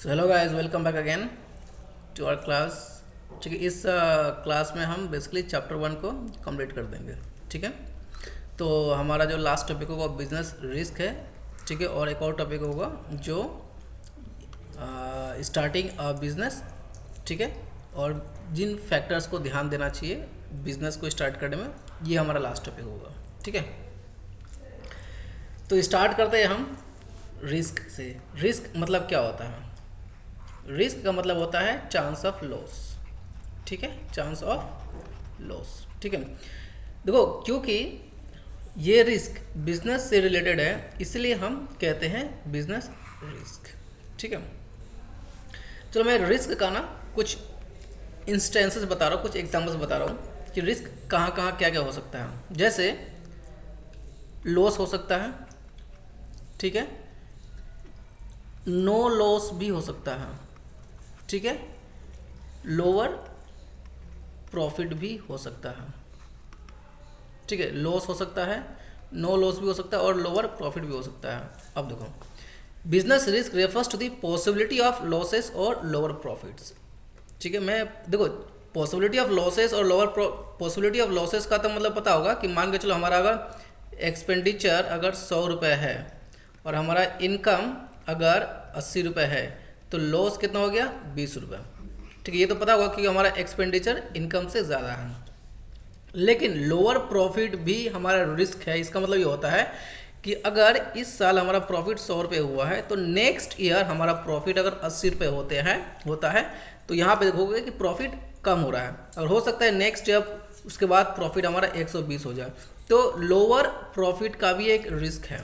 So hello guys, welcome back again to our class. ठीक है, इस क्लास में हम बेसिकली चैप्टर 1 को कंप्लीट कर देंगे। ठीक है, तो हमारा जो लास्ट टॉपिक होगा बिजनेस रिस्क है। ठीक है, और एक और टॉपिक होगा जो स्टार्टिंग बिजनेस। ठीक है, और जिन फैक्टर्स को ध्यान देना चाहिए बिजनेस को स्टार्ट करने में, ये हमारा लास्ट टॉपिक होगा। ठीक है, तो स्टार्ट करते हैं हम रिस्क से। रिस्क मतलब क्या होता है? रिस्क का मतलब होता है चांस ऑफ लॉस। ठीक है, चांस ऑफ लॉस। ठीक है, देखो क्योंकि ये रिस्क बिजनेस से रिलेटेड है इसलिए हम कहते हैं बिजनेस रिस्क। ठीक है, चलो मैं रिस्क का ना कुछ इंस्टेंसेस बता रहा हूँ, कुछ एग्जांपल्स बता रहा हूँ कि रिस्क कहाँ कहाँ क्या क्या हो सकता है। जैसे लॉस हो सकता है, ठीक है, नो लॉस भी हो सकता है, ठीक है, लोअर प्रॉफिट भी हो सकता है। ठीक है, लॉस हो सकता है, नो लॉस भी हो सकता है और लोअर प्रॉफिट भी हो सकता है। अब देखो, business risk refers to the possibility of losses और लोअर प्रॉफिट्स। ठीक है, मैं देखो पॉसिबिलिटी ऑफ लॉसेस और लोअर पॉसिबिलिटी ऑफ लॉसेस का तो मतलब पता होगा कि मान के चलो हमारा अगर एक्सपेंडिचर अगर 100 रुपये है और हमारा इनकम अगर 80 रुपये है तो लॉस कितना हो गया? 20 रुपये। ठीक है, ये तो पता होगा कि हमारा एक्सपेंडिचर इनकम से ज़्यादा है। लेकिन लोअर प्रॉफिट भी हमारा रिस्क है। इसका मतलब ये होता है कि अगर इस साल हमारा प्रॉफिट 100 रुपये हुआ है तो नेक्स्ट ईयर हमारा प्रॉफिट अगर 80 रुपये होता है तो यहाँ पे देखोगे कि प्रॉफिट कम हो रहा है। और हो सकता है नेक्स्ट ईयर उसके बाद प्रॉफिट हमारा 120 हो जाए। तो लोअर प्रॉफिट का भी एक रिस्क है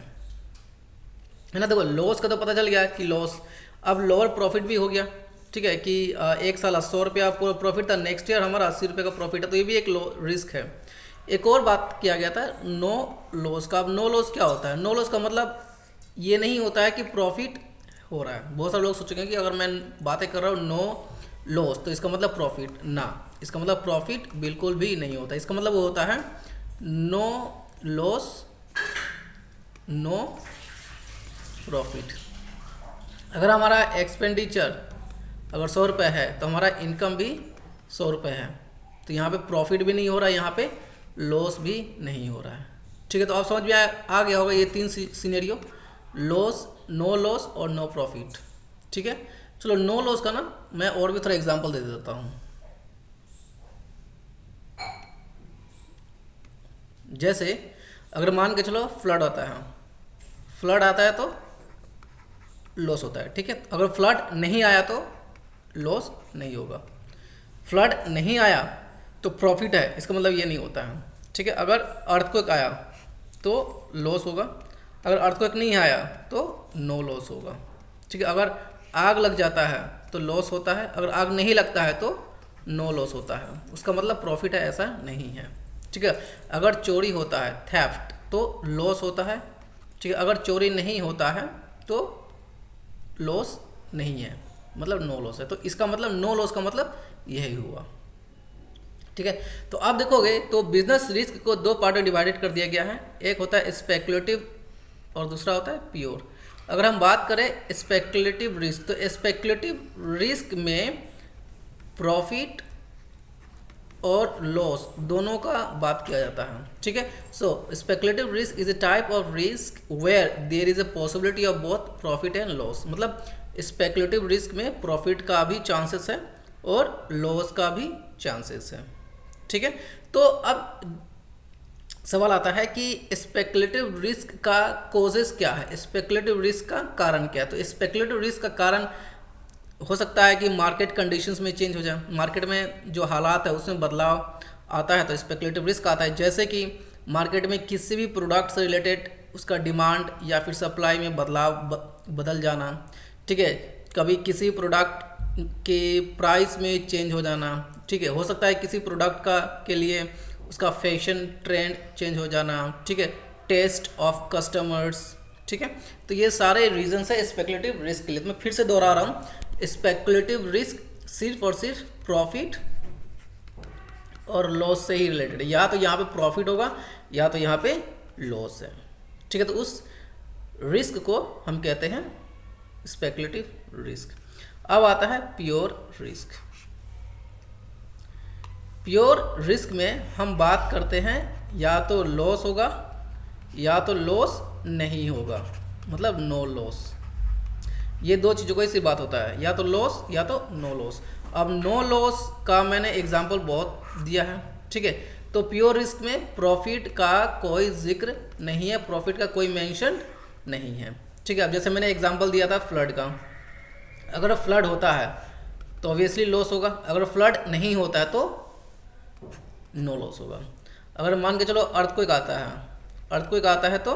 ना। देखो लॉस का तो पता चल गया कि लॉस, अब लोअर प्रॉफिट भी हो गया। ठीक है, कि एक साल 100 रुपया प्रॉफिट था, नेक्स्ट ईयर हमारा 80 रुपये का प्रॉफिट है, तो ये भी एक रिस्क है। एक और बात किया गया था नो लॉस का। अब नो लॉस क्या होता है? नो लॉस का मतलब ये नहीं होता है कि प्रॉफिट हो रहा है। बहुत सारे लोग सोचेंगे कि अगर मैं बातें कर रहा हूँ नो लॉस तो इसका मतलब प्रॉफिट ना, इसका मतलब प्रॉफिट बिल्कुल भी नहीं होता। इसका मतलब वो होता है नो लॉस नो प्रॉफिट। अगर हमारा एक्सपेंडिचर अगर 100 रुपये है तो हमारा इनकम भी 100 रुपये है, तो यहाँ पे प्रॉफिट भी नहीं हो रहा है, यहाँ पे लॉस भी नहीं हो रहा है। ठीक है, तो आप समझ में आ गया होगा ये तीन सिनेरियो, लॉस, नो लॉस और नो प्रॉफिट। ठीक है, चलो नो लॉस का ना मैं और भी थोड़ा एग्जांपल दे देता हूँ। जैसे अगर मान के चलो फ्लड आता है, फ्लड आता है तो लॉस होता है। ठीक है, अगर फ्लड नहीं आया तो लॉस नहीं होगा। फ्लड नहीं आया तो प्रॉफिट है, इसका मतलब ये नहीं होता है। ठीक है, अगर अर्थक्वेक आया तो लॉस होगा, अगर अर्थक्वेक नहीं आया तो नो लॉस होगा। ठीक है, अगर आग लग जाता है तो लॉस होता है, अगर आग नहीं लगता है तो नो लॉस होता है, उसका मतलब प्रॉफिट है, ऐसा नहीं है। ठीक है, अगर चोरी होता है थेफ्ट तो लॉस होता है। ठीक है, अगर चोरी नहीं होता है तो लॉस नहीं है, मतलब नो लॉस है। तो इसका मतलब नो लॉस का मतलब यही हुआ। ठीक है, तो आप देखोगे तो बिजनेस रिस्क को दो पार्ट में डिवाइडेड कर दिया गया है। एक होता है स्पेकुलेटिव और दूसरा होता है प्योर। अगर हम बात करें स्पेकुलेटिव रिस्क, तो स्पेकुलेटिव रिस्क में प्रॉफिट और लॉस दोनों का बात किया जाता है। ठीक है, so speculative risk is a type of risk where there is a possibility of both profit and loss. मतलब स्पेकुलेटिव रिस्क में प्रॉफिट का भी चांसेस है और लॉस का भी चांसेस है। ठीक है, तो अब सवाल आता है कि स्पेकुलेटिव रिस्क का कॉजेस क्या है, स्पेकुलेटिव रिस्क का कारण क्या है? तो स्पेकुलेटिव रिस्क का कारण हो सकता है कि मार्केट कंडीशंस में चेंज हो जाए, मार्केट में जो हालात है उसमें बदलाव आता है तो स्पेकुलेटिव रिस्क आता है। जैसे कि मार्केट में किसी भी प्रोडक्ट से रिलेटेड उसका डिमांड या फिर सप्लाई में बदलाव बदल जाना। ठीक है, कभी किसी प्रोडक्ट के प्राइस में चेंज हो जाना। ठीक है, हो सकता है किसी प्रोडक्ट का के लिए उसका फैशन ट्रेंड चेंज हो जाना। ठीक है, टेस्ट ऑफ कस्टमर्स। ठीक है, तो ये सारे रीजंस है स्पेकुलेटिव रिस्क के लिए। तो मैं फिर से दोहरा रहा हूँ, स्पेकुलेटिव रिस्क सिर्फ और सिर्फ प्रॉफिट और लॉस से ही रिलेटेड है। या तो यहाँ पे प्रॉफिट होगा या तो यहाँ पे लॉस है। ठीक है, तो उस रिस्क को हम कहते हैं स्पेकुलेटिव रिस्क। अब आता है प्योर रिस्क। प्योर रिस्क में हम बात करते हैं या तो लॉस होगा या तो लॉस नहीं होगा, मतलब नो लॉस। ये दो चीज़ों को इसी बात होता है, या तो लॉस या तो नो लॉस। अब नो लॉस का मैंने एग्जांपल बहुत दिया है, ठीक है। तो प्योर रिस्क में प्रॉफिट का कोई जिक्र नहीं है, प्रॉफिट का कोई मेंशन नहीं है, ठीक है। अब जैसे मैंने एग्जांपल दिया था फ्लड का, अगर फ्लड होता है तो ऑब्वियसली लॉस होगा, अगर फ्लड नहीं होता है तो नो लॉस होगा। अगर मान के चलो अर्थक्वेक आता है, अर्थक्वेक आता है तो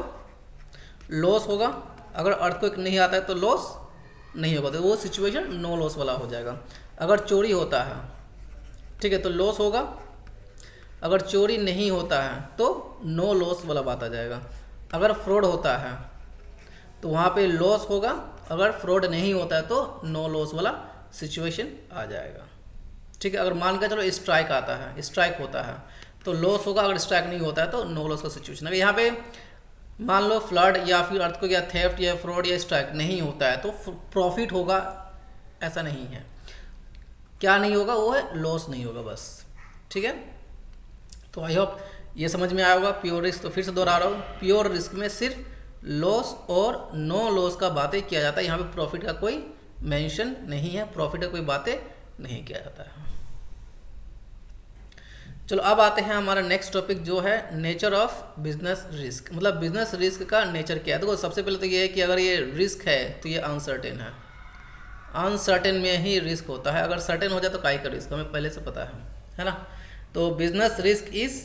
लॉस होगा, अगर अर्थक्वेक नहीं आता है तो लॉस नहीं होगा, तो वो सिचुएशन नो लॉस वाला हो जाएगा। अगर चोरी होता है, ठीक है, तो लॉस होगा, अगर चोरी नहीं होता है तो नो लॉस वाला बात आ जाएगा। अगर फ्रॉड होता है तो वहाँ पे लॉस होगा, अगर फ्रॉड नहीं होता है तो नो लॉस वाला सिचुएशन आ जाएगा, ठीक है। अगर मान के चलो स्ट्राइक आता है, स्ट्राइक होता है तो लॉस होगा, अगर स्ट्राइक नहीं होता है तो नो लॉस का सिचुएशन। अगर यहाँ पे मान लो फ्लड या फिर अर्थक्वेक या थेफ्ट या फ्रॉड या स्ट्राइक नहीं होता है तो प्रॉफिट होगा, ऐसा नहीं है। क्या नहीं होगा, वो है लॉस नहीं होगा बस, ठीक है। तो आई होप ये समझ में आया होगा प्योर रिस्क। तो फिर से दोहरा रहा हूँ, प्योर रिस्क में सिर्फ लॉस और नो लॉस का बातें किया जाता है, यहाँ पे प्रॉफिट का कोई मेंशन नहीं है, प्रॉफिट का कोई बातें नहीं किया जाता है। चलो अब आते हैं हमारा नेक्स्ट टॉपिक जो है नेचर ऑफ बिजनेस रिस्क, मतलब बिजनेस रिस्क का नेचर क्या है। देखो सबसे पहले तो ये है कि अगर ये रिस्क है तो ये अनसर्टेन है, अनसर्टेन में ही रिस्क होता है, अगर सर्टेन हो जाए तो काहे का रिस्क, हमें पहले से पता है ना। तो बिजनेस रिस्क इज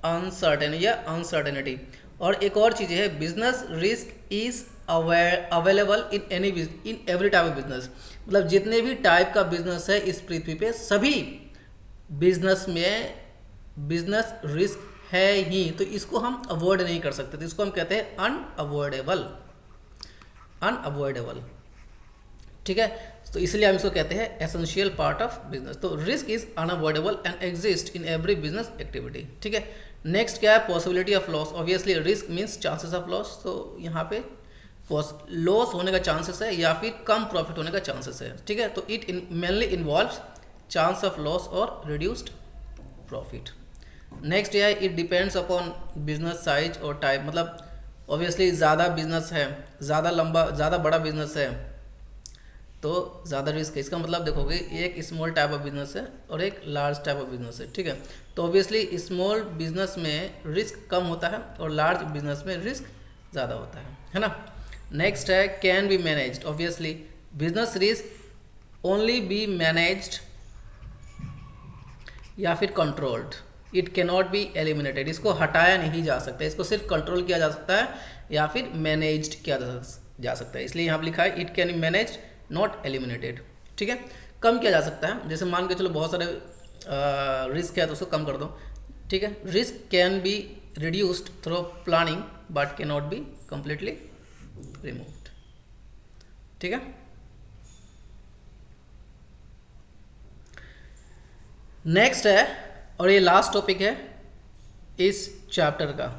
अनसर्टेन या अनसर्टेनिटी। और एक और चीज़ है, business risk is available in every type of business, मतलब जितने भी टाइप का बिजनेस है इस पृथ्वी पे सभी बिजनेस में बिजनेस रिस्क है ही, तो इसको हम अवॉइड नहीं कर सकते, तो इसको हम कहते हैं अनअवॉइडेबल, अनअवॉइडेबल, ठीक है। तो इसलिए हम इसको कहते हैं एसेंशियल पार्ट ऑफ बिजनेस। तो risk is unavoidable and exist in every business activity, ठीक है। नेक्स्ट क्या है, possibility of loss. Obviously risk means chances of loss, तो यहाँ पे लॉस होने का चांसेस है या फिर कम प्रॉफिट होने का चांसेस है, ठीक है। तो it mainly involves chance of loss और रिड्यूस्ड प्रॉफिट। नेक्स्ट यह है, it depends upon business size और टाइप, मतलब ऑब्वियसली ज़्यादा बिजनेस है, ज़्यादा लंबा ज़्यादा बड़ा बिजनेस है तो ज़्यादा रिस्क है। इसका मतलब देखोगे एक स्मॉल टाइप ऑफ बिजनेस है और एक लार्ज टाइप ऑफ बिजनेस है, ठीक है। तो ऑब्वियसली स्मॉल बिजनेस में रिस्क कम होता है और लार्ज बिजनेस में रिस्क ज़्यादा होता है ना। नेक्स्ट है can be managed. Obviously business risk only be managed या फिर controlled, it cannot be eliminated. इसको हटाया नहीं जा सकता, इसको सिर्फ कंट्रोल किया जा सकता है या फिर मैनेज्ड किया जा सकता है। इसलिए यहाँ पर लिखा है it can be managed not eliminated, ठीक है। कम किया जा सकता है, जैसे मान के चलो बहुत सारे रिस्क है तो उसको कम कर दो, ठीक है। Risk can be reduced through planning but can not be completely removed, ठीक है। नेक्स्ट है और ये लास्ट टॉपिक है इस चैप्टर का,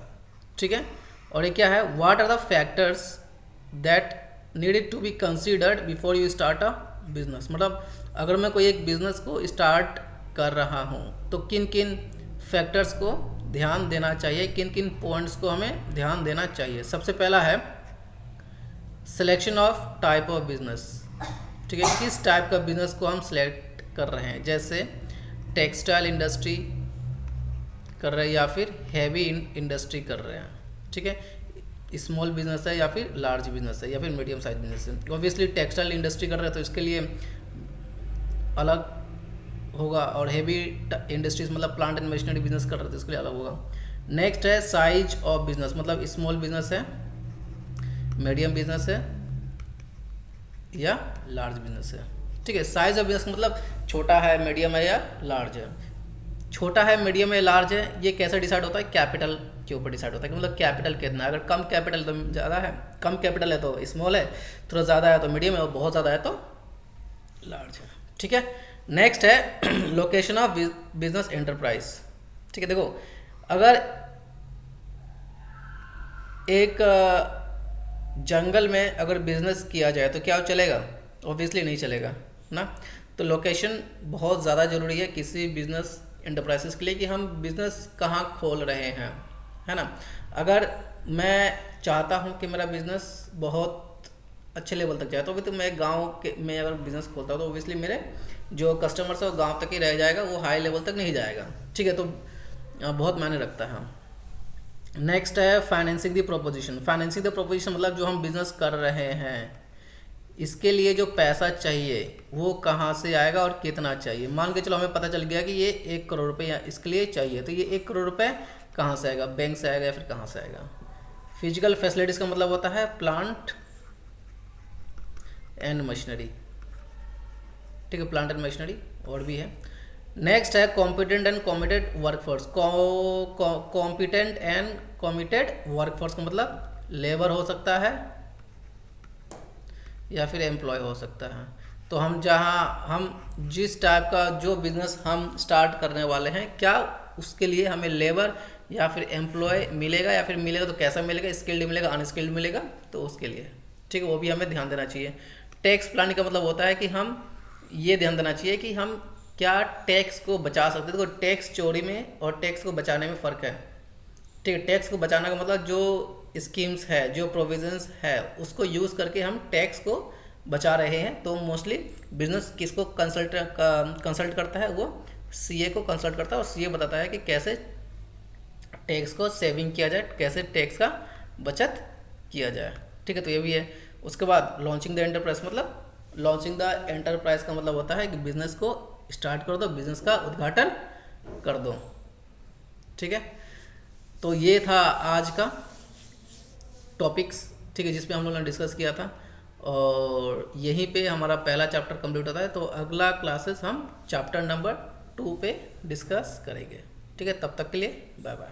ठीक है। और ये क्या है, what are the factors that needed to be considered before you start a business. मतलब अगर मैं कोई एक बिजनेस को स्टार्ट कर रहा हूँ तो किन किन फैक्टर्स को ध्यान देना चाहिए, किन किन पॉइंट्स को हमें ध्यान देना चाहिए। सबसे पहला है selection of type of business, ठीक है। किस टाइप का बिजनेस को हम सिलेक्ट कर रहे हैं, जैसे टेक्सटाइल इंडस्ट्री कर रहे हैं या फिर हैवी इंडस्ट्री कर रहे हैं, ठीक है। स्मॉल बिजनेस है या फिर लार्ज बिजनेस है या फिर मीडियम साइज बिजनेस है। ऑब्वियसली टेक्सटाइल इंडस्ट्री कर रहे हैं तो इसके लिए अलग होगा, और हैवी इंडस्ट्रीज मतलब प्लांट एंड मशीनरी बिजनेस कर रहे हैं तो इसके लिए अलग होगा। नेक्स्ट है साइज ऑफ बिजनेस, मतलब स्मॉल बिजनेस है, मीडियम बिजनेस है या लार्ज बिजनेस है, ठीक है। साइज ऑफ बिजनेस मतलब छोटा है, मीडियम है या लार्ज है। छोटा है, मीडियम है, लार्ज है, ये कैसे डिसाइड होता है, कैपिटल के ऊपर डिसाइड होता है कि मतलब कैपिटल कितना है। अगर कम कैपिटल तो ज़्यादा है, कम कैपिटल है तो स्मॉल है, थोड़ा ज़्यादा है तो मीडियम है और बहुत ज़्यादा है तो लार्ज है, ठीक है। नेक्स्ट है लोकेशन ऑफ बिजनेस एंटरप्राइज, ठीक है। देखो अगर एक जंगल में अगर बिजनेस किया जाए तो क्या चलेगा, ऑब्वियसली नहीं चलेगा ना। तो लोकेशन बहुत ज़्यादा ज़रूरी है किसी बिजनेस एंटरप्राइजेस के लिए कि हम बिज़नेस कहाँ खोल रहे हैं, है ना। अगर मैं चाहता हूँ कि मेरा बिज़नेस बहुत अच्छे लेवल तक जाए, तो अभी तो मैं गांव के में अगर बिज़नेस खोलता हूँ तो ओबियसली मेरे जो कस्टमर्स है वो गांव तक ही रह जाएगा, वो हाई लेवल तक नहीं जाएगा, ठीक है। तो बहुत मायने रखता है। नेक्स्ट है financing the proposition. Financing the proposition मतलब जो हम बिज़नेस कर रहे हैं इसके लिए जो पैसा चाहिए वो कहाँ से आएगा और कितना चाहिए। मान के चलो हमें पता चल गया कि ये 1 करोड़ रुपए या इसके लिए चाहिए, तो ये 1 करोड़ रुपए कहाँ से आएगा, बैंक से आएगा या फिर कहाँ से आएगा। फिजिकल फैसिलिटीज़ का मतलब होता है प्लांट एंड मशीनरी, ठीक है, प्लांट एंड मशीनरी और भी है। नेक्स्ट है competent and committed workforce. Competent and committed workforce का मतलब लेबर हो सकता है या फिर एम्प्लॉय हो सकता है। तो हम जिस टाइप का जो बिजनेस हम स्टार्ट करने वाले हैं, क्या उसके लिए हमें लेबर या फिर एम्प्लॉय मिलेगा, या फिर मिलेगा तो कैसा मिलेगा, स्किल्ड मिलेगा अनस्किल्ड मिलेगा, तो उसके लिए, ठीक है, वो भी हमें ध्यान देना चाहिए। टैक्स प्लानिंग का मतलब होता है कि हम ये ध्यान देना चाहिए कि हम क्या टैक्स को बचा सकते हैं। तो टैक्स चोरी में और टैक्स को बचाने में फ़र्क है, ठीक है। टैक्स को बचाने का मतलब जो स्कीम्स है, जो प्रोविजंस है, उसको यूज़ करके हम टैक्स को बचा रहे हैं। तो मोस्टली बिजनेस किसको कंसल्ट करता है, वो सीए को कंसल्ट करता है, और सीए बताता है कि कैसे टैक्स को सेविंग किया जाए, कैसे टैक्स का बचत किया जाए, ठीक है। तो ये भी है। उसके बाद लॉन्चिंग द एंटरप्राइज, मतलब लॉन्चिंग द एंटरप्राइज का मतलब होता है कि बिजनेस को स्टार्ट कर दो, बिजनेस का उद्घाटन कर दो, ठीक है। तो ये था आज का टॉपिक्स, ठीक है, जिसपे हम लोगों ने डिस्कस किया था, और यहीं पे हमारा पहला चैप्टर कंप्लीट होता है। तो अगला क्लासेस हम चैप्टर नंबर 2 पे डिस्कस करेंगे, ठीक है। तब तक के लिए बाय बाय।